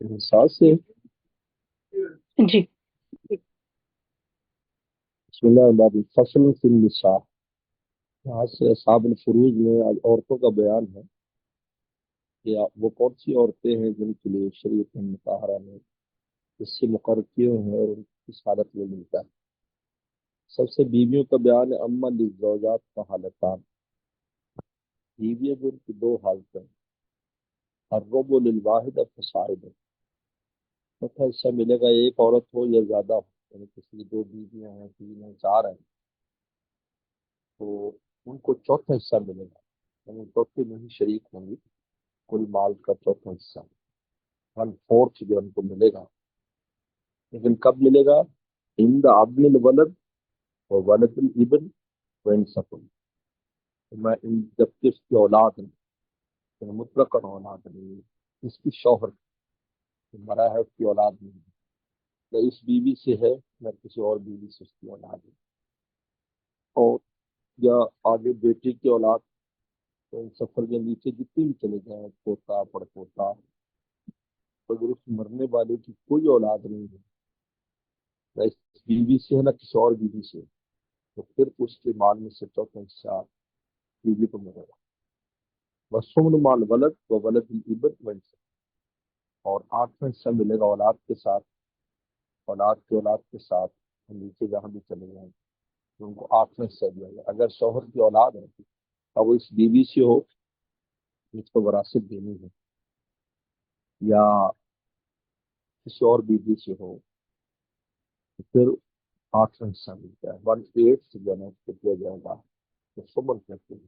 ساتھ سے جی بسم اللہ الرحمن الرحیم فصل فی النساء، یہاں سے اصحاب الفروج میں آج عورتوں کا بیان ہے کہ وہ کون سی عورتیں ہیں جن کے لیے شریعت مطہرہ نے اس سے مقرر کیے ہیں اور ان کی کس حالت میں ملتا ہے۔ سب سے بیویوں کا بیان ہے، اما للزوجات کا حالتان، بیویاں جو ان کی دو حالتیں ہیں، الربع للواحد فصاعد، چوتھا حصہ ملے گا ایک عورت ہو یا زیادہ ہو، یعنی کسی کی دو بیویاں ہیں، تین ہیں، چار ہیں، تو ان کو چوتھا حصہ ملے گا، یعنی چوتھے میں ہی شریک ہوں گی کل مال کا چوتھا حصہ، 1/4 جو ان کو ملے گا۔ لیکن کب ملے گا؟ عند عدم الولد و ولد الابن وان سفل، میں جبکہ اس کی اولاد نہیں، مطلق اولاد نہیں، اس کی شوہر جو مرا ہے اس کی اولاد نہیں، نہ اس بیوی سے ہے نہ کسی اور بیوی سے اس کی اولاد ہے، اور یا آگے بیٹے کی اولاد، تو ان سفر کے نیچے جتنے بھی چلے جائیں، پوتا پڑپوتا، اگر اس مرنے والے کی کوئی اولاد نہیں ہے، نہ اس بیوی سے ہے نہ کسی اور بیوی سے، تو پھر اس کے مال میں سے چوتھا حصہ بیوی کو ملے گا۔ وسمن مال ولد و ولد الابن وانس، اور آٹھواں حصہ ملے گا اولاد کے ساتھ، اولاد کے اولاد کے ساتھ، ہم نیچے جہاں بھی چلے جائیں تو ان کو آٹھواں حصہ دیا گیا۔ اگر شوہر کی اولاد ہے اب وہ اس بیوی سے ہو جس کو وراثت دینی ہے، یا کسی اور بیوی سے ہو، تو پھر آٹھواں حصہ ملتا ہے، 1/8 جو ہے نا اس کو دیا جائے گا، تو سمن کہتے ہیں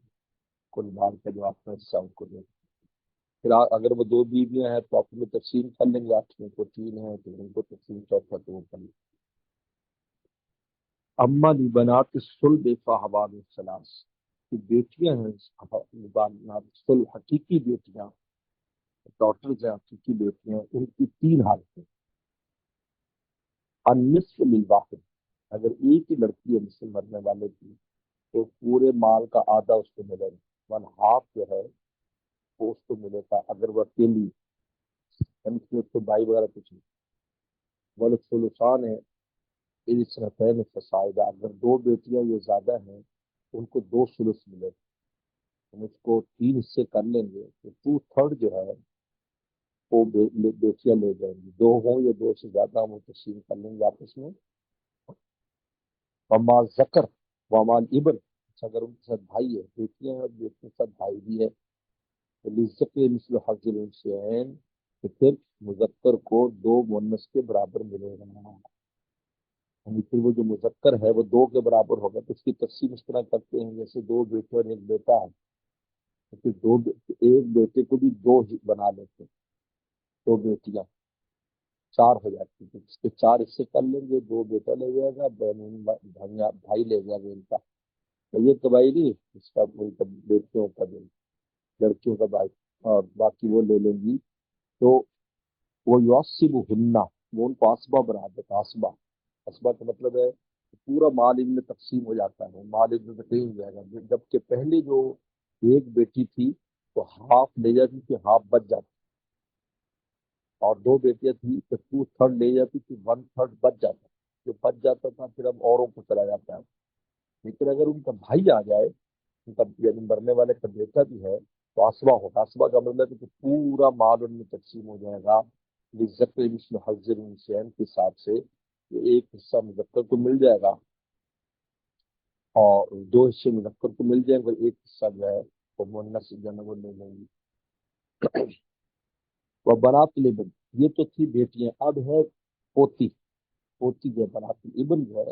کل مال کا جو آٹھواں حصہ ان کو دے گا۔ پھر اگر وہ دو بیویاں ہیں تو آپس میں تقسیم کر لیں گے، آٹھویں کو تین ہے تو ان کو تقسیم چوتھا تو وہ کر لیں گے۔ اما بنات الصلب فحوال الثلاث، کہ بیٹیاں ہیں بنات الصلب، حقیقی بیٹیاں، ڈاٹرز ہیں، حقیقی بیٹیاں، ان کی تین حالتیں۔ النصف للواحد، اگر ایک ہی لڑکی ہے جس سے مرنے والے کی، تو پورے مال کا آدھا اس کو ملے گا، 1/2 جو ہے وہ اس کو ملے گا اگر وہ اکیلی، یعنی کہ اس کو بھائی وغیرہ کچھ نہیں۔ والثلثان ہے اس رفین فسائدہ، اگر دو بیٹیاں یہ زیادہ ہیں ان کو 2 ثلث ملے، ہم اس کو 3 حصے کر لیں گے تو 2/3 جو ہے وہ بیٹیاں لے جائیں گی، دو ہوں یا دو سے زیادہ ہم وہ تقسیم کر لیں گے آپس میں۔ وما ذکر وما ابن، اگر ان کے ساتھ بھائی ہے، بیٹیاں ہیں اور بیٹیوں کے ساتھ بھائی بھی ہے، تو لذکر مثل حظ الانثیین، تو پھر مذکر کو 2 مؤنث کے برابر ملے گا، یعنی پھر وہ جو مذکر ہے وہ 2 کے برابر ہوگا۔ تو اس کی تقسیم اس طرح کرتے ہیں جیسے 2 بیٹے اور ایک بیٹا ہے، تو پھر ایک بیٹے کو بھی 2 بنا لیتے ہیں، 2 بیٹیاں 4 ہو جاتی ہیں، اس کے 4 حصے کر لیں گے، 2 بیٹا لے جائے گا، بھائی لے جائے گا ان کا، یہ تو بھائی نہیں اس کا، وہی کا بیٹیوں کا دیں، لڑکیوں کا بھائی، اور باقی وہ لے لیں گی۔ تو وہ یوسب ہننا، وہ ان کو اسبا بنا دیتا، اسبا، اسبا کا مطلب ہے کہ پورا مال ان میں تقسیم ہو جاتا ہے، مال ان میں تقسیم ہو جائے گا، جبکہ پہلے جو ایک بیٹی تھی تو ہاف لے جاتی تھی، ہاف بچ جاتی، اور 2 بیٹیاں تھی تو 2/3 لے جاتی تھی، 1/3 بچ جاتا، جو بچ جاتا تھا پھر اب اوروں کو چلا جاتا ہے۔ لیکن اگر ان کا بھائی آ جائے، ان کا یعنی مرنے والے کا بیٹا بھی ہے، تو اسبا ہوگا، اسبا کا مطلب ہے کہ پورا مال ان میں تقسیم ہو جائے گا، لذکر مثل حظ الانثیین کے حساب سے، کہ ایک حصہ مذکر کو مل جائے گا اور 2 حصے مذکر کو مل جائیں گے، ایک حصہ جو ہے وہ مؤنث جو ہے وہ لے لیں گی۔ وہ بنات الابن، یہ تو تھی بیٹیاں، اب ہے پوتی، پوتی جو ہے بنات الابن جو ہے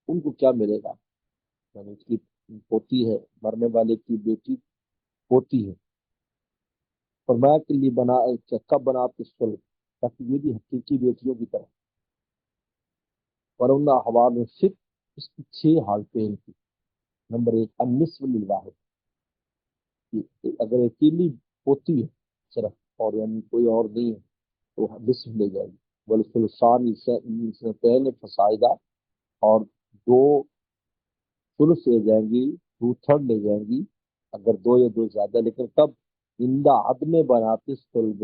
ان کو کیا ملے گا، یعنی اس کی پوتی ہے، مرنے والے کی بیٹی پوتی ہے، فرمایا کہ لی بنا کب بنات الصلب، تاکہ یہ بھی حقیقی بیٹیوں کی طرح، ورنہ حوال میں صرف اس کی 6 حالتیں ان کی۔ نمبر 1 النصف للواحد، کہ اگر اکیلی پوتی ہے صرف، اور یعنی کوئی اور نہیں ہے تو نصف لے جائے گی، والثلثان اثنتین فصاعدا، اور 2 ثلث لے جائیں گی، 2/3 لے جائیں گی اگر 2 یا 2 زیادہ، لیکن تب زندہ عدم بنات الصلب،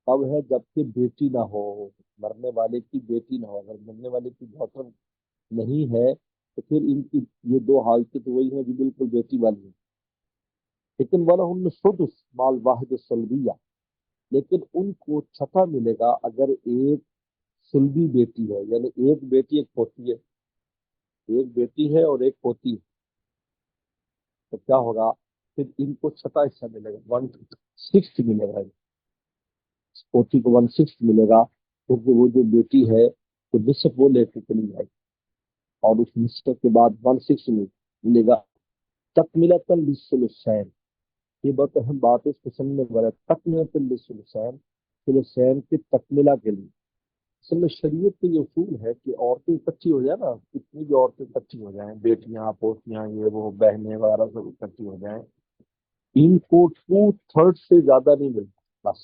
تب ہے جبکہ بیٹی نہ ہو، مرنے والے کی بیٹی نہ ہو، اگر مرنے والے کی ڈاٹر نہیں ہے تو پھر ان کی یہ دو حالتیں تو وہی ہیں جو بالکل بیٹی والی ہیں۔ لیکن وَلَهُنَّ السُّدُسُ مع الواحد السلبیہ، لیکن ان کو چھٹا ملے گا اگر ایک سلبی بیٹی ہے، یعنی ایک بیٹی ایک پوتی ہے، ایک بیٹی ہے اور ایک پوتی ہے، تو کیا ہوگا؟ پھر ان کو چھٹا حصہ ملے گا، ون سکس ملے گا، پوتی کو ون سکس ملے گا، کیونکہ وہ جو بیٹی ہے وہ نصف وہ لے کے چلی جائے گی، اور اس نصف کے بعد ون سکس ملے گا تکملۃ للثلثین۔ یہ بہت اہم بات ہے، اس قسم میں بڑا تکملۃ للثلثین، ثلثین کی تکملہ کے لیے۔ اصل میں شریعت کے یہ اصول ہے کہ عورتیں اکٹھی ہو جائیں نا، کتنی بھی عورتیں اکٹھی ہو جائیں، بیٹیاں پوتیاں یہ وہ بہنیں وغیرہ سب اکٹھی ہو جائیں، ان کو ٹو تھرڈ سے زیادہ نہیں ملتا، بس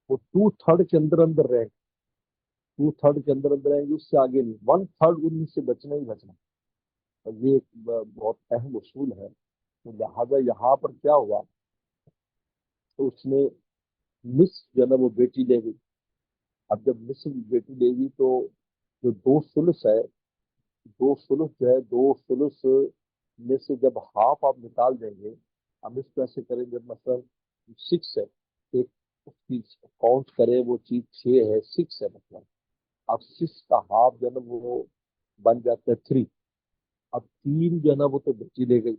وہ ٹو تھرڈ کے اندر اندر رہیں، ٹو تھرڈ کے اندر اندر رہیں گے، اس سے آگے نہیں، ون تھرڈ ان سے بچنا ہی بچنا۔ اور یہ ایک بہت اہم اصول ہے، تو لہٰذا یہاں پر کیا ہوا، تو اس نے نصف جو ہے نا وہ بیٹی لے گئی۔ اب جب نصف بیٹی لے گئی تو جو دو ثلث ہے، دو ثلث جو ہے، دو ثلث میں سے جب ہاف آپ نکال دیں گے، ہم اس کو ایسے کریں گے، مثلا سکس ہے، ایک اس کی کاؤنٹ کرے وہ چیز چھ ہے، سکس ہے مطلب، اب سکس کا ہاف جو ہے نا وہ بن جاتا ہے تھری، اب تین جو ہے نا وہ تو بیٹی لے گئی۔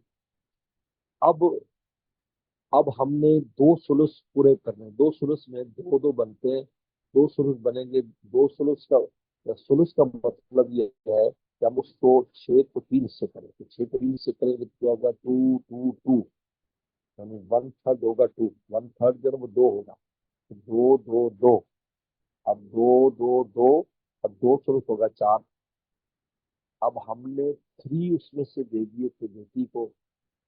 اب اب ہم نے دو ثلث پورے کرنے ہیں، دو ثلث میں دو دو بنتے ہیں، دو ثلث بنیں گے، دو ثلث کا مطلب یہ ہے کہ ہم اس کو چھ کو تین سے کریں گے، چھ کو تین سے کریں گے تو کیا ہوگا، ٹو ٹو ٹو، یعنی ون تھرڈ ہوگا، ٹو ون تھرڈ جو ہے وہ دو ہوگا، دو دو دو، اب دو دو دو، اب دو ثلث ہوگا چار، اب ہم نے تھری اس میں سے دے دیے تھے بیٹی کو،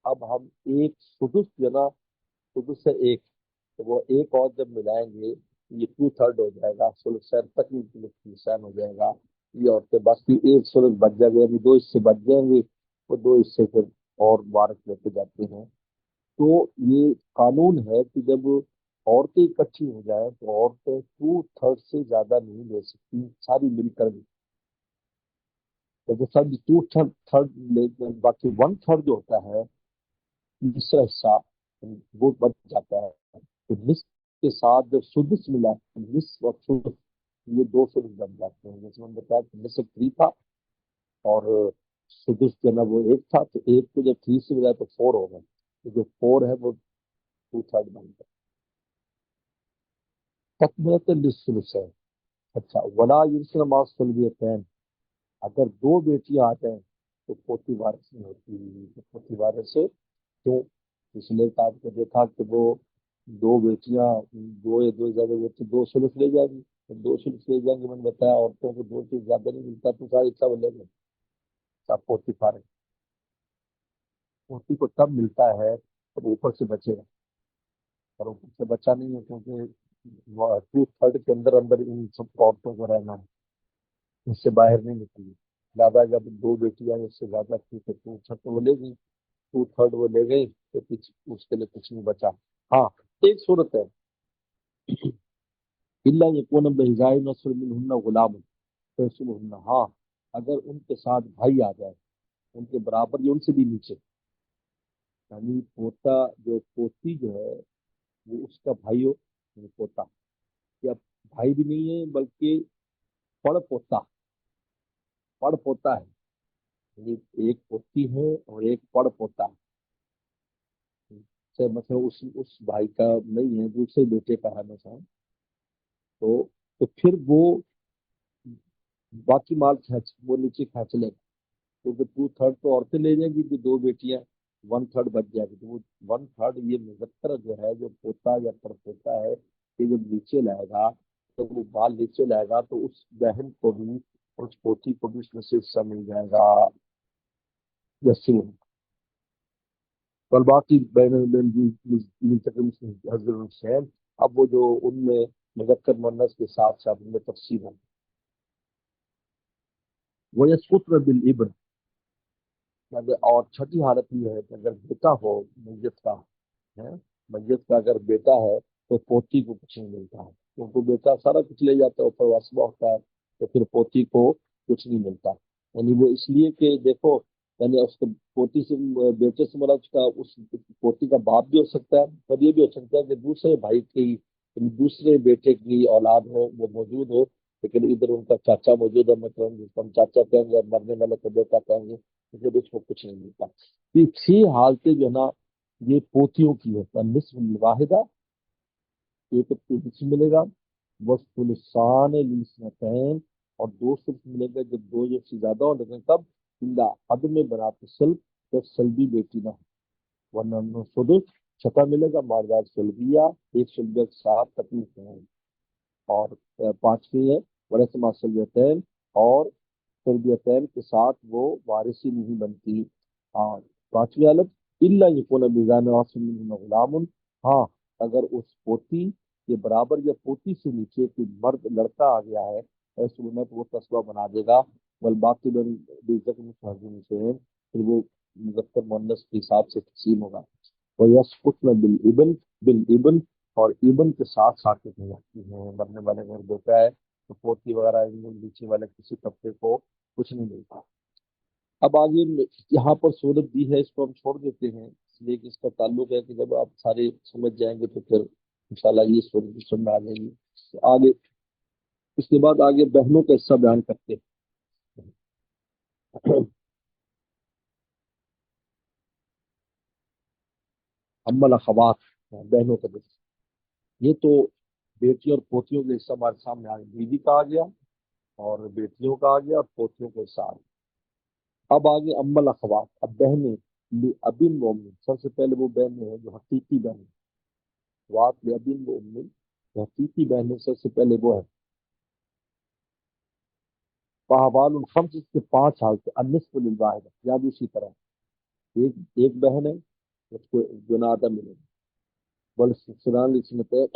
اب ہم ایک سدس جو ہے نا، سدس سے ایک، تو وہ ایک اور جب ملائیں گے یہ ٹو تھرڈ ہو جائے گا، سلسین تک سلسین ہو جائے گا، یہ اور کے بس پھر ایک سلس بچ جائے گا، یعنی دو حصے بچ جائیں گے، وہ دو حصے پھر اور مبارک لیتے جاتے ہیں۔ تو یہ قانون ہے کہ جب عورتیں اکٹھی ہو جائیں تو عورتیں ٹو تھرڈ سے زیادہ نہیں لے سکتی، ساری مل کر بھی، تو سب ٹو تھرڈ تھرڈ لے، باقی ون تھرڈ جو ہوتا ہے تیسرا حصہ وہ بچ جاتا ہے، تو نصف کے ساتھ جب سدس ملا، نصف اور سدس یہ دو سدس بن جاتے ہیں، جیسے میں نے بتایا کہ نصف تھری تھا اور سدس جو ہے نا وہ ایک تھا، تو ایک کو جب تھری سے ملا تو فور ہو گئے، تو جو فور ہے وہ ٹو تھرڈ بن گیا۔ تکملۃ للثلث ہے۔ اچھا، ولا یرثن مع الصلبیتین، اگر دو بیٹیاں آ جائیں تو پوتی وارث نہیں ہوتی، تو پوتی وارث کیوں؟ اس لیے کہ آپ نے دیکھا کہ وہ دو بیٹیاں، دو یا دو سے زیادہ بیٹی دو ثلث لے جائیں گی، تو دو ثلث لے جائیں گے، میں نے بتایا عورتوں کو دو سے زیادہ نہیں ملتا، تو سارا حصہ وہ لے گئے، سب پوتی فارغ، پوتی کو تب ملتا ہے جب اوپر سے بچے گا، اور اوپر سے بچا نہیں ہے کیونکہ ٹو تھرڈ کے اندر اندر ان سب عورتوں کو رہنا ہے، اس سے باہر نہیں نکلی، زیادہ جب دو بیٹیاں اس سے زیادہ تھی تو ٹو تھرڈ تو وہ لے گئی، ٹو تھرڈ وہ لے گئی، تو اس کے لیے کچھ نہیں بچا۔ ہاں، ایک صورت ہے، اللہ یکون بہزائے نصر منہن غلام فیصلہن، ہاں اگر ان کے ساتھ بھائی آ جائے ان کے برابر یا ان سے بھی نیچے، یعنی پوتا جو پوتی جو ہے وہ اس کا بھائی ہو، یعنی پوتا، یا بھائی بھی نہیں ہے بلکہ پڑ پوتا، پڑ پوتا ہے، یعنی ایک پوتی ہے اور ایک پڑ پوتا ہے، مطلب اس بھائی کا نہیں ہے، دوسرے بیٹے کا ہے مثلا، تو پھر وہ باقی مال کھینچ وہ نیچے کھینچ لے گا، کیونکہ ٹو تھرڈ تو عورتیں لے جائیں گی، جو دو بیٹیاں، ون تھرڈ بچ جائے گی، تو وہ ون تھرڈ یہ مذکر جو ہے جو پوتا یا پر پوتا ہے، یہ جب نیچے لائے گا تو وہ مال نیچے لائے گا تو اس بہن کو بھی اور اس پوتی کو بھی اس میں سے حصہ مل جائے گا، جیسے اور باقی بین حضرت حسین، اب وہ جو ان میں مذکر مؤنث کے ساتھ ساتھ ان میں تفصیل ہے، وہ یسقط بالابن، اور چھٹی حالت یہ ہے کہ اگر بیٹا ہو میت کا، ہے میت کا اگر بیٹا ہے تو پوتی کو کچھ نہیں ملتا ہے، کیونکہ بیٹا سارا کچھ لے جاتا ہے، اوپر واسبہ ہوتا ہے، تو پھر پوتی کو کچھ نہیں ملتا۔ یعنی وہ اس لیے کہ دیکھو، یعنی اس کے پوتی سے، بیٹے سے مراد کا اس پوتی کا باپ بھی ہو سکتا ہے، اور یہ بھی ہو سکتا ہے کہ دوسرے بھائی کی، یعنی دوسرے بیٹے کی اولاد ہو، وہ موجود ہو، لیکن ادھر ان کا چاچا موجود ہے، مطلب جس کو ہم چاچا کہیں گے، اور مرنے والے کو بیٹا کہیں گے، تو پھر اس کو کچھ نہیں ملتا۔ یہ چھ حالتیں جو ہے نا، یہ پوتیوں کی ہے۔ نصف الواحدہ، ایک حصہ ملے گا، والثلثان للثنتین، اور دو ثلث ملے گا جب دو یا سے زیادہ ہو، لیکن کب؟ الا عدم بنات سلب، جب سلبی بیٹی نہ ہو، ورنہ سدس چھٹا ملے گا ماردار سلبیہ، ایک سلبیہ کے ساتھ تکلیف ہے، اور پانچویں ہے ورثہ سلبیتین، اور سلبیتین کے ساتھ وہ وارثی نہیں بنتی۔ اور پانچویں حالت الا یکون بزان عاصم من غلام، ہاں اگر اس پوتی کے برابر یا پوتی سے نیچے کوئی مرد لڑکا آ گیا ہے، ایسے میں تو وہ تسبہ بنا دے گا، والباقی سے پھر وہ مذکر مؤنث کے حساب سے تقسیم ہوگا۔ وَيَسْقُطْنَ بِالْإِبْنِ، اور ابن کے ساتھ ساقط ہو جاتی ہیں، مرنے والے گھر بیٹا ہے تو پوتی وغیرہ نیچے والے کسی طبقے کو کچھ نہیں ملتا۔ اب آگے یہاں پر صورت دی ہے، اس کو ہم چھوڑ دیتے ہیں، اس لیے کہ اس کا تعلق ہے کہ جب آپ سارے سمجھ جائیں گے تو پھر انشاءاللہ یہ صورت بھی سمجھ میں آ جائیں گی۔ تو آگے اس کے بعد آگے بہنوں کا حصہ بیان کرتے ہیں۔ اما الاخوات، بہنوں کا حصہ، یہ تو بیٹی اور پوتیوں کے حصہ ہمارے سامنے آ گیا، بیوی کا آ گیا، اور بیٹیوں کا آ گیا، اور پوتیوں کا حصہ آ گیا۔ اب آگے اما الاخوات، اب بہنیں، ابن مومن، سب سے پہلے وہ بہنیں ہیں جو حقیقی بہنیں، وات ابن مومن، جو حقیقی بہنیں سب سے پہلے وہ ہے۔ فاحوال الخمس، اس کے پانچ حال سے، النصف للواحد، یا بھی اسی طرح ایک بہن ہے، اس کو گناہ آدھا ملے گا، بل سنان لسنتین،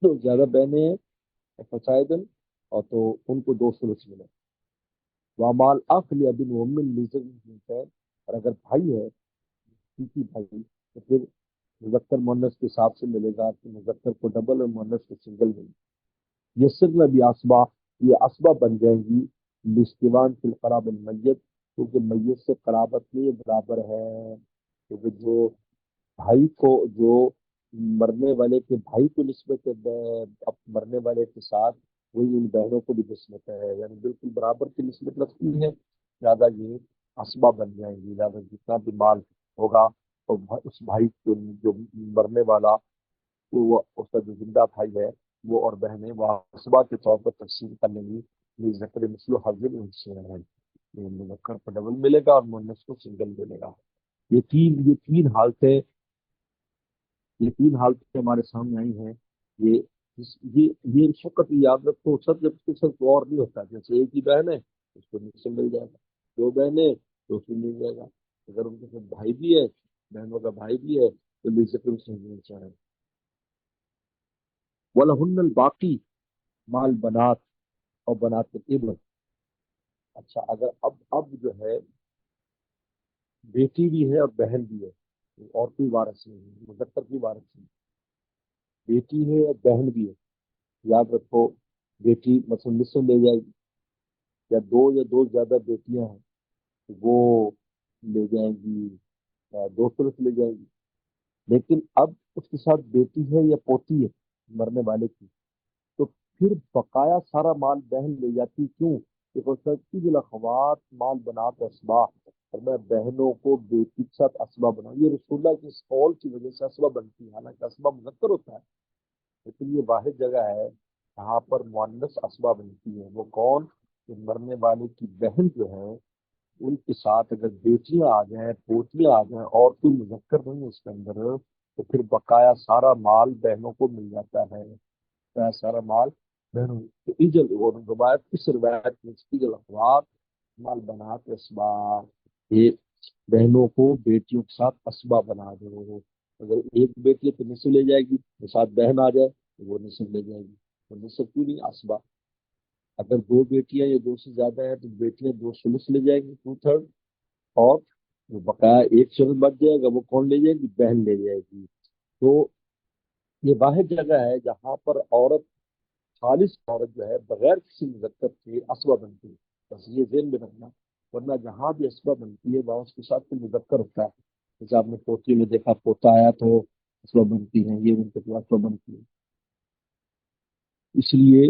تو زیادہ بہنیں ہیں فسائدن، اور تو ان کو دو ثلث ملے۔ وامال اخلی ابن ومن لیزر، اور اگر بھائی ہے کسی بھائی، تو پھر مذکر مؤنث کے حساب سے ملے گا، کہ مذکر کو ڈبل اور مؤنث کو سنگل ملے گا۔ یہ صرف بھی اسبا، یہ اسبا بن جائیں گی لاستوان فی القراب المیت، کیونکہ میت سے قرابت میں یہ برابر ہے، کیونکہ جو بھائی کو، جو مرنے والے کے بھائی کو نسبت ہے اب مرنے والے کے ساتھ، وہی ان بہنوں کو بھی نسبت ہے، یعنی بالکل برابر کی نسبت رکھتی ہے، زیادہ یہ اسبا بن جائیں گی، زیادہ جتنا بھی مال ہوگا تو اس بھائی کو جو مرنے والا، وہ اس کا جو زندہ بھائی ہے، وہ اور بہنیں وہ اسبا کے طور پر تقسیم کر لیں گی، ذکر مثل حظ الانثیین، مذکر کو ڈبل ملے گا اور مؤنث کو سنگل ملے گا۔ یہ تین حالتیں، یہ تین حالتیں ہمارے سامنے آئی ہیں۔ یہ یہ اس وقت یاد رکھو، سب جب اس کے ساتھ اور نہیں ہوتا، جیسے ایک ہی بہن ہے اس کو نصف مل جائے گا، دو بہنیں تو اس کو مل جائے گا، اگر ان کے ساتھ بھائی بھی ہے، بہنوں کا بھائی بھی ہے، تو ذکر سے مل جائے۔ وَلَهُنَّ الْبَاقِي، مال بنات اور بنات ابن۔ اچھا اگر اب جو ہے بیٹی بھی ہے اور بہن بھی ہے، اور کوئی وارث نہیں ہے، مذکر کی وارث نہیں، بیٹی ہے اور بہن بھی ہے، یاد رکھو، بیٹی مثلا نصف لے جائے گی، یا دو زیادہ بیٹیاں ہیں تو وہ لے جائیں گی، دو ثلث لے جائیں گی، لیکن اب اس کے ساتھ بیٹی ہے یا پوتی ہے مرنے والے کی، تو پھر بقایا سارا مال بہن لے جاتی، کیوں؟ کہ الاخوات مال بنات اسبا، اور میں بہنوں کو بیٹی کے ساتھ اسبا بناؤں، یہ رسول اللہ کی اس قول کی وجہ سے اسبا بنتی ہے، حالانکہ اسبا مذکر ہوتا ہے، لیکن یہ واحد جگہ ہے جہاں پر مؤنث اسبا بنتی ہے۔ وہ کون؟ کہ مرنے والے کی بہن جو ہے، ان کے ساتھ اگر بیٹیاں آ جائیں، پوتیاں آ جائیں، اور کوئی مذکر نہیں اس کے اندر، تو پھر بقایا سارا مال بہنوں کو مل جاتا ہے، بقایا سارا مال بہنوں تو ایجل، اور روایت اس روایت میں ایجل اخوات مال بنات اسبا، یہ بہنوں کو بیٹیوں کے ساتھ اسبا بنا دو، اگر ایک بیٹی ہے تو نصف لے جائے گی، تو ساتھ بہن آ جائے تو وہ نصف لے جائے گی، تو نصف کیوں نہیں اسبا؟ اگر دو بیٹیاں یا دو سے زیادہ ہیں تو بیٹیاں دو ثلث لے جائیں گی، 2/3، اور جو بقایا ایک ثلث بچ جائے گا وہ کون لے جائے گی؟ بہن لے جائے گی۔ تو یہ واحد جگہ ہے جہاں پر عورت، خالص عورت جو ہے بغیر کسی مذکر کے اسبہ بنتی ہے، بس یہ ذہن میں رکھنا، ورنہ جہاں بھی اسبہ بنتی ہے وہاں اس کے ساتھ کوئی مذکر ہوتا ہے، جیسے آپ نے پوتی میں دیکھا پوتا آیا تو اسبہ بنتی ہیں، یہ ان کے تو اسبہ بنتی ہے۔ اس لیے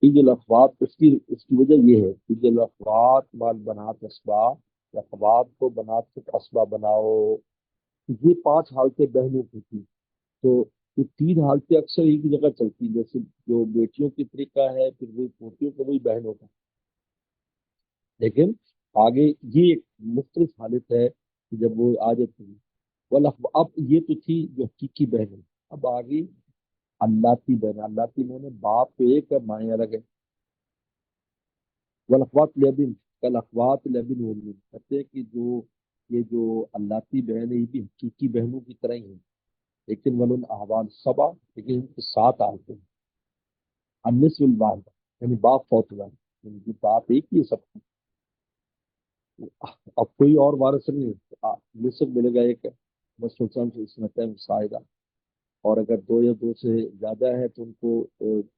عید الاخوات اس کی وجہ یہ ہے، عید الاخوات مال بنات اسبا، اخوات کو بنات سے اسبا بناؤ، یہ پانچ حالتیں بہنوں کی تھی، تو یہ تین حالتیں اکثر ایک ہی جگہ چلتی ہیں، جیسے جو بیٹیوں کی طریقہ ہے پھر وہی پوتیوں کا وہی بہنوں کا، لیکن آگے یہ ایک مختلف حالت ہے کہ جب وہ آ جاتی ہے اب یہ تو تھی جو حقیقی بہن ہے، اب آگے اللہ کی بہن، اللہ کی بہن باپ تو ایک ہے مائیں الگ ہے، والاخوات لبن کالاخوات لبن ومن، کہتے ہیں کہ یہ جو اللہ کی بہن ہے یہ بھی حقیقی بہنوں کی طرح ہی ہے، لیکن ولن احوال سبا، لیکن ان کے ساتھ آتے ہیں، النصف الواحد، یعنی باپ فوت ہوا ہے، یعنی کہ باپ ایک ہی ہے سب کو، اب کوئی اور وارث نہیں ہے، نصف ملے گا ایک ہے بس، سلطان سے اس میں طے مساعدہ، اور اگر دو یا دو سے زیادہ ہے تو ان کو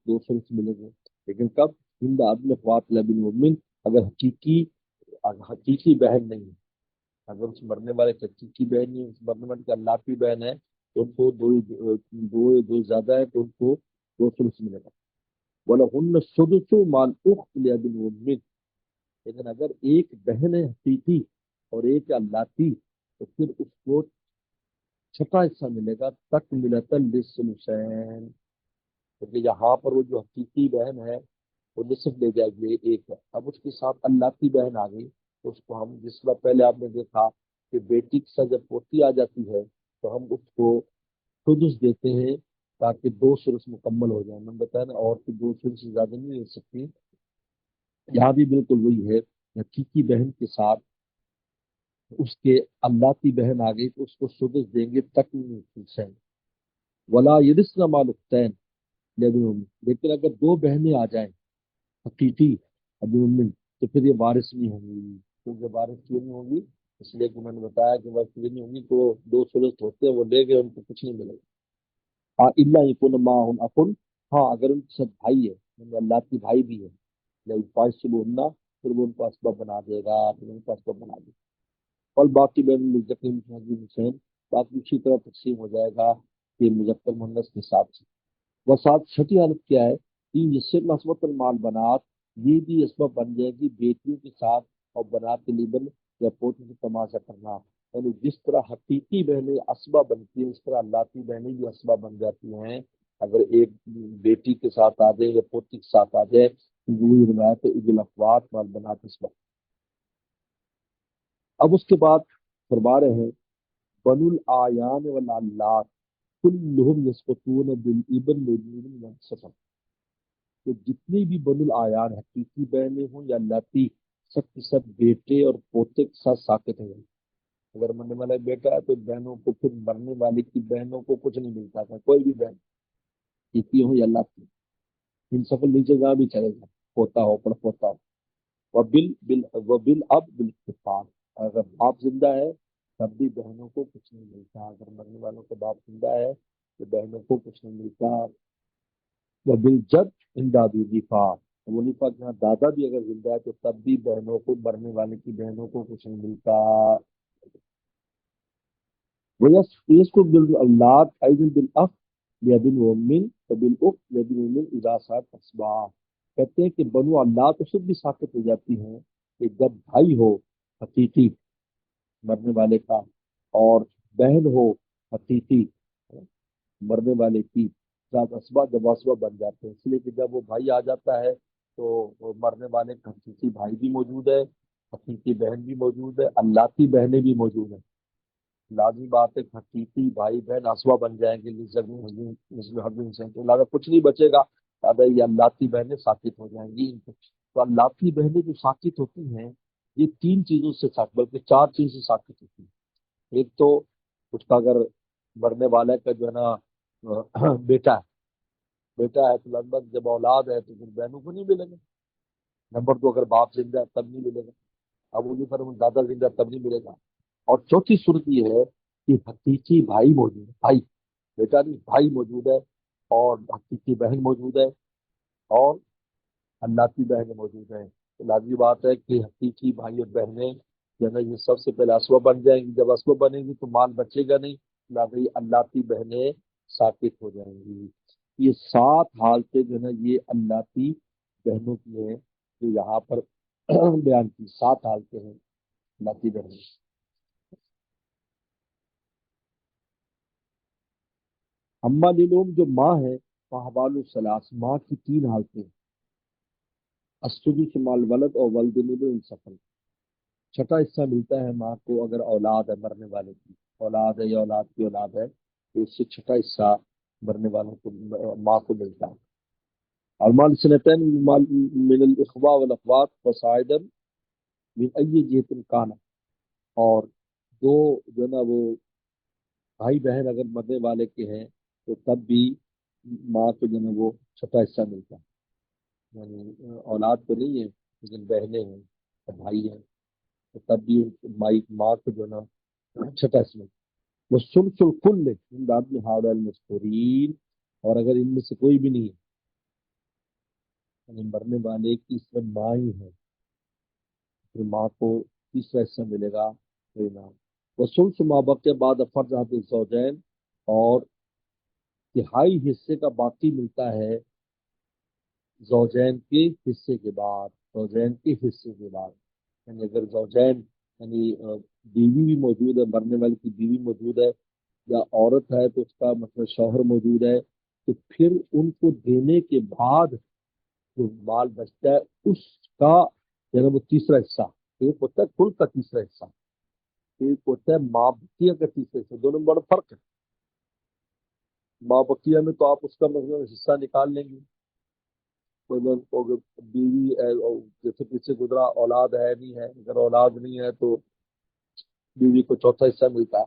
دو ثلث ملے گے، لیکن کب؟ ہند عدل اخوات لبن ومن، اگر حقیقی بہن نہیں ہے، اگر اس مرنے والے کی حقیقی بہن نہیں ہے، اس مرنے والے کی اللہ کی بہن ہے تو ان کو دو زیادہ ہے تو ان کو دو ثلث ملے گا، وَلَهُنَّ السُّدُسُ مَعَ الْأُخْتِ لِأَبٍ وَأُمٍّ، لیکن اگر ایک بہن ہے حقیقی اور ایک اللہ کی تو پھر اس کو چھٹا حصہ ملے گا، تک ملتا للثلثین، کیونکہ یہاں پر وہ جو حقیقی بہن ہے وہ نصف لے جائے گی ایک ہے، اب اس کے ساتھ اللہ کی بہن آ گئی تو اس کو ہم، جس طرح پہلے آپ نے دیکھا کہ بیٹی کے ساتھ جب پوتی آ جاتی ہے تو ہم اس کو سدس دیتے ہیں تاکہ دو ثلث مکمل ہو جائے، میں نے بتایا نا، اور کی دو ثلث سے زیادہ نہیں لے سکتی، یہاں بھی بالکل وہی ہے، حقیقی بہن کے ساتھ اس کے اللہ کی بہن آ گئی تو اس کو سدس دیں گے تک حسین، ولا یرثن مع الاختین لابن ام، لیکن اگر دو بہنیں آ جائیں حقیقی ابی ام تو پھر یہ وارث نہیں ہوں گی، کیونکہ وارث کیوں نہیں ہوں گی؟ اس لیے کہ میں نے بتایا کہ وارث کیوں نہیں ہوں گی، تو دو ثلث ہوتے ہیں وہ لے گئے، ان کو کچھ نہیں ملے گا، ہاں الا یکون معہم اخن، ہاں اگر ان کے ساتھ بھائی ہے، یعنی اللہ کی بھائی بھی ہے، فائصلہن، پھر وہ ان کو اسباب بنا دے گا، پھر ان کو اسباب بنا دے گا، اور باقی بین مذکر حضرت حسین، باقی اسی طرح تقسیم ہو جائے گا کہ مذکر مؤنث کے حساب سے، وہ ساتھ چھٹی حالت کیا ہے کہ جس سے نسبت المال بنات، یہ بھی اسباب بن جائے گی بیٹیوں کے ساتھ، اور بنات کے لیبل یا پوتی سے تماشا کرنا، یعنی جس طرح حقیقی بہنیں اسباب بنتی ہیں اس طرح اللہ کی بہنیں بھی اسباب بن جاتی ہیں، اگر ایک بیٹی کے ساتھ آ جائے یا پوتی کے ساتھ آ جائے، وہی روایت ہے عید الاخوات مال بنات اسباب۔ اب اس کے بعد فرما رہے ہیں بنو الآیان والعلات کلہم یسقطون بالابن والابن والسفر، کہ جتنی بھی بنو الآیان حقیقی بہنیں ہوں یا لاتی، سب کے سب بیٹے اور پوتے کے ساتھ ساقط ہیں، اگر مرنے والا بیٹا ہے تو بہنوں کو، پھر مرنے والے کی بہنوں کو کچھ نہیں ملتا تھا، کوئی بھی بہن حقیقی ہو یا لاتی، ان سفر نیچے جہاں بھی چلے گا، پوتا ہو پر پوتا ہو، وبل اب بالاتفاق، اگر باپ زندہ ہے تب بھی بہنوں کو کچھ نہیں ملتا، اگر مرنے والوں کے باپ زندہ ہے تو بہنوں کو کچھ نہیں ملتا، وبل جد امدادی دفاع، ولیفا کے یہاں دادا بھی اگر زندہ ہے تو تب بھی بہنوں کو، مرنے والے کی بہنوں کو کچھ نہیں ملتا، ویس کو باللات ایدن بالاخ لیبن ومن وبالاخت لیبن ومن اذا صارت اسبا، کہتے ہیں کہ بنو اللہ تو سب بھی ساقط ہو جاتی ہیں کہ جب بھائی ہو حقیقی مرنے والے کا، اور بہن ہو حقیقی مرنے والے کی، ذات اسبا جب اسبا بن جاتے ہیں، اس لیے کہ جب وہ بھائی آ جاتا ہے تو وہ مرنے والے کا حقیقی بھائی بھی موجود ہے، حقیقی بہن بھی موجود ہے، اللہ کی بہنیں بھی موجود ہیں، لازمی بات ہے کہ حقیقی بھائی بہن اسبا بن جائیں گے، حضرت حسین تو لہٰذا کچھ نہیں بچے گا، لہٰذا یہ اللہ کی بہنیں ساقط ہو جائیں گی، تو اللہ کی بہنیں جو ساقط ہوتی ہیں یہ تین چیزوں سے ساقط، بلکہ چار چیزوں سے ساقط ہوتی ہیں، ایک تو اس کا اگر مرنے والے کا جو ہے نا بیٹا ہے تو لگ بھگ جب اولاد ہے تو پھر بہنوں کو نہیں ملے گا، نمبر دو اگر باپ زندہ ہے تب نہیں ملے گا، اب وہ پر دادا زندہ تب نہیں ملے گا، اور چوتھی صورت یہ ہے کہ حقیقی بھائی موجود ہے، بھائی بیٹا نہیں، بھائی موجود ہے، اور حقیقی بہن موجود ہے، اور اللہ بہنیں موجود ہیں. تو لازمی بات ہے کہ حقیقی بھائی اور بہنیں جو ہے نا یہ سب سے پہلے اسباب بن جائیں گی. جب اسباب بنے گی تو مال بچے گا نہیں، لازمی اللہ کی بہنیں ساکت ہو جائیں گی. یہ 7 حالتیں جو ہے نا یہ اللہ کی بہنوں کی ہیں جو یہاں پر بیان کی. 7 حالتیں ہیں اللہ کی بہنیں. اما للوم جو ماں ہے، فحوال الثلاث ماں کی 3 حالتیں ہیں. السدس مال ولد اور ولد ان سفل. چھٹا حصہ ملتا ہے ماں کو اگر اولاد ہے مرنے والے کی، اولاد ہے یا اولاد کی اولاد ہے تو اس سے چھٹا حصہ مرنے والوں کو ماں کو ملتا ہے. اور مال سنتین مال من الاخوا والاخوات فصاعدا من ای جہت کانا. اور دو جو ہے نا وہ بھائی بہن اگر مرنے والے کے ہیں تو تب بھی ماں کو جو ہے نا وہ چھٹا حصہ ملتا ہے. یعنی اولاد تو نہیں ہے لیکن بہنیں ہیں اور بھائی ہیں تو تب بھی ماں کو جو ہے نا چھٹا حصہ ملتا ہے. وہ سلس الکل ان بعد میں ہاؤ المستورین. اور اگر ان میں سے کوئی بھی نہیں ہے یعنی مرنے والے کی صرف ماں ہی ہے پھر ماں کو تیسرا حصہ ملے گا. کوئی نام وہ سلس ماں باپ کے بعد فرض زوجین. اور تہائی حصے کا باقی ملتا ہے زوجین کے حصے کے بعد. زوجین کے حصے کے بعد یعنی اگر زوجین یعنی بیوی بھی موجود ہے، مرنے والے کی بیوی موجود ہے یا عورت ہے تو اس کا مطلب شوہر موجود ہے تو پھر ان کو دینے کے بعد جو مال بچتا ہے اس کا جو ہے وہ تیسرا حصہ. ایک ہوتا ہے کل کا تیسرا حصہ، ایک ہوتا ہے ماں بقیہ کا تیسرا حصہ. دونوں میں بڑا فرق ہے. ماں بقیہ میں تو آپ اس کا مطلب حصہ نکال لیں گے. بیوی جیسے پیچھے گزرا اولاد ہے نہیں ہے، اگر اولاد نہیں ہے تو بیوی کو چوتھا حصہ ملتا ہے،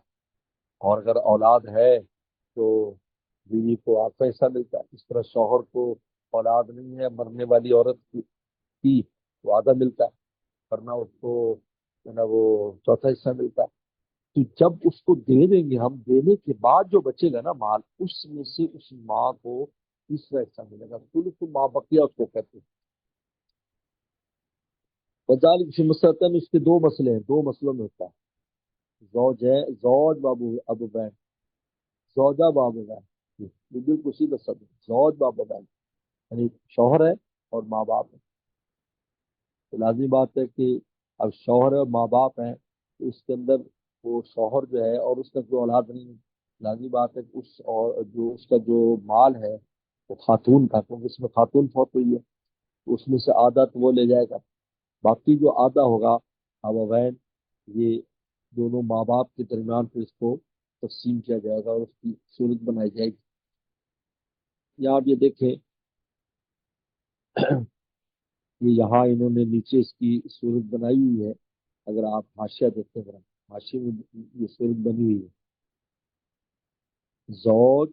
اور اگر اولاد ہے تو بیوی کو 8واں حصہ ملتا ہے. اس طرح شوہر کو اولاد نہیں ہے مرنے والی عورت کی تو آدھا ملتا ہے، ورنہ اس کو جو ہے نا وہ چوتھا حصہ ملتا ہے. تو جب اس کو دے دیں گے ہم، دینے کے بعد جو بچے گا نا مال اس میں سے اس ماں کو تیسرا حصہ ملے گا. تو ماں بقیہ اس کو کہتے ہیں. وذالک فی مسلطن. اس کے 2 مسئلے ہیں، 2 مسئلوں میں ہوتا ہے. زوج ہے، زوج بابو ابو بہن، زوجہ بابو بہن. یہ بالکل سیدھا سب زوج بابو بہن یعنی شوہر ہے اور ماں باپ ہے. تو لازمی بات ہے کہ اب شوہر اور ماں باپ ہیں تو اس کے اندر وہ شوہر جو ہے اور اس کا جو اولاد نہیں ہے، لازمی بات ہے کہ اس اور جو اس کا جو مال ہے وہ خاتون کا، کیونکہ اس میں خاتون فوت ہوئی ہے تو اس میں سے آدھا تو وہ لے جائے گا. باقی جو آدھا ہوگا ابوین، یہ دونوں ماں باپ کے درمیان پھر اس کو تقسیم کیا جائے گا اور اس کی صورت بنائی جائے گی. یا آپ یہ دیکھیں یہ یہاں انہوں نے نیچے اس کی صورت بنائی ہوئی ہے. اگر آپ حاشیہ دیکھتے ہیں حاشیے میں یہ صورت بنی ہوئی ہے. زوج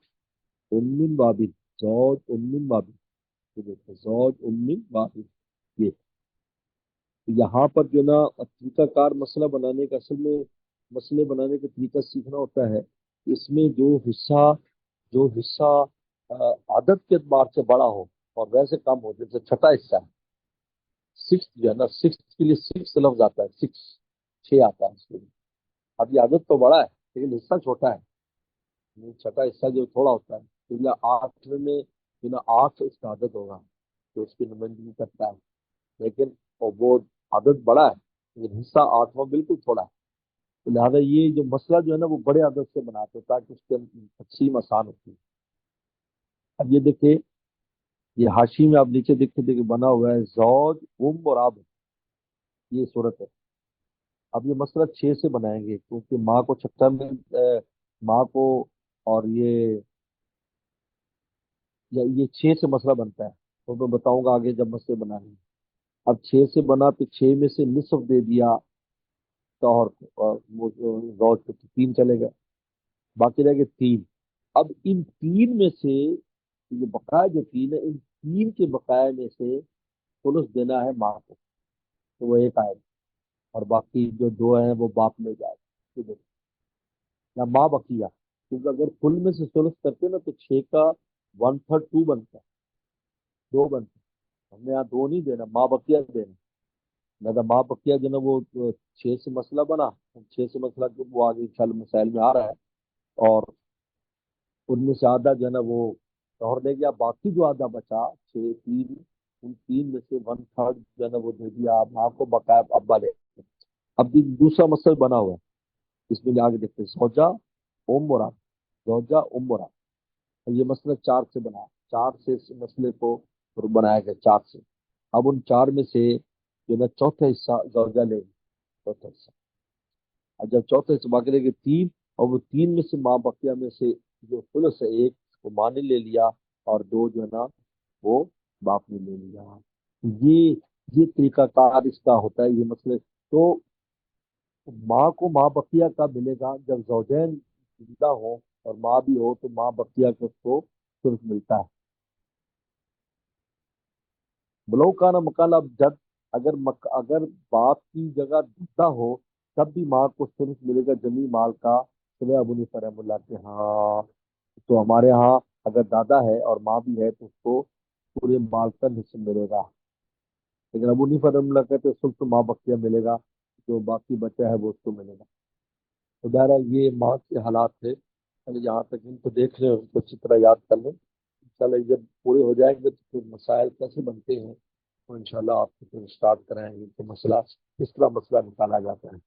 ام بابل، زوج ام بابل. یہ دیکھیں زوج ام بابل. یہ یہاں پر جو نا طریقہ کار مسئلہ بنانے کا، اصل میں مسئلے بنانے کا طریقہ سیکھنا ہوتا ہے. اس میں جو حصہ عادت کے اعتبار سے بڑا ہو اور ویسے کم ہو، جیسے چھٹا حصہ ہے 6 جو ہے نا، 6 کے لیے 6 لفظ آتا ہے، 6 آتا ہے اس کے لیے. اب یہ عادت تو بڑا ہے لیکن حصہ چھوٹا ہے. چھٹا حصہ جو تھوڑا ہوتا ہے تو 8 میں جو نا 8 اس کا عادت ہوگا تو اس کی نمائندگی کرتا ہے. لیکن وہ عدد بڑا ہے لیکن حصہ 8واں بالکل تھوڑا ہے. تو لہٰذا یہ جو مسئلہ جو ہے نا وہ بڑے عدد سے بناتے ہیں تاکہ اس کے تقسیم آسان ہوتی ہے. اب یہ دیکھیں یہ حاشی میں آپ نیچے دیکھتے بنا ہوا ہے زوج ام اور اب. یہ صورت ہے. اب یہ مسئلہ 6 سے بنائیں گے کیونکہ ماں کو چھٹا میں ماں کو، اور یہ 6 سے مسئلہ بنتا ہے تو میں بتاؤں گا آگے جب مسئلے بنائیں گے. اب 6 سے بنا تو 6 میں سے نصف دے دیا شوہر کو اور زوج کو تو 3 چلے گئے، باقی رہ گئے 3. اب ان 3 میں سے یہ بقایا جو 3 ہے ان 3 کے بقایا میں سے ثلث دینا ہے ماں کو تو وہ 1 آئے گا اور باقی جو 2 ہیں وہ باپ لے جائے گا. یا ماں بقیہ کیونکہ اگر کل میں سے ثلث کرتے نا تو 6 کا 1/3 2 بنتا ہے، 2 بنتا ہے۔ ہم نے یہاں 2 نہیں دینا، ماں بقیہ دینا، لہٰذا ماں بقیہ جو ہے نا وہ 6 سے مسئلہ بنا، 6 سے مسئلہ وہ آگے انشاءاللہ مسائل میں آ رہا ہے، اور ان میں سے آدھا جو ہے نا وہ شوہر دے گیا، باقی جو آدھا بچا 6 3، ان 3 میں سے 1/3 جو ہے نا وہ دے دیا ماں کو، بقایا ابا دے گیا۔ اب بھی دوسرا مسئلہ بنا ہوا ہے، اس میں آگے دیکھتے ہیں، زوجہ ام مراد، زوجہ ام مراد، یہ مسئلہ 4 سے بنا، 4 سے اس مسئلے کو بنایا گیا 4 سے۔ اب ان 4 میں سے جو ہے نا چوتھا حصہ زوجہ لے گی، چوتھا حصہ، اور جب چوتھے حصہ باقی رہے گی 3، اور وہ 3 میں سے ماں بقیہ میں سے جو ثلث ہے، 1 کو ماں نے لے لیا اور 2 جو ہے نا وہ باپ نے لے لیا۔ یہ یہ طریقہ کار اس کا ہوتا ہے، یہ مسئلے تو ماں کو ماں بقیہ کا ملے گا جب زوجین زندہ ہو اور ماں بھی ہو، تو ماں بقیہ کو اس کو ثلث ملتا ہے۔ بلو کا نا مکالا جد، اگر باپ کی جگہ زندہ ہو تب بھی ماں کو ثلث ملے گا جمی مال کا، سنہ ابو حنیفہ رحمۃ اللہ کے ہاں۔ تو ہمارے ہاں اگر دادا ہے اور ماں بھی ہے تو اس کو پورے مال کا نصف ملے گا، لیکن ابو حنیفہ رحمۃ اللہ کہتے ہیں ثلث ماں بقیہ ملے گا، جو باقی بچہ ہے وہ اس کو ملے گا۔ تو بہرحال یہ ماں کے حالات تھے، پہلے یہاں تک ان کو دیکھ لیں، ان کو اچھی طرح یاد کر لیں، انشاءاللہ جب پورے ہو جائیں گے تو پھر مسائل کیسے بنتے ہیں، تو انشاءاللہ آپ کو پھر اسٹارٹ کرائیں گے کہ مسئلہ کس طرح مسئلہ نکالا جاتا ہے۔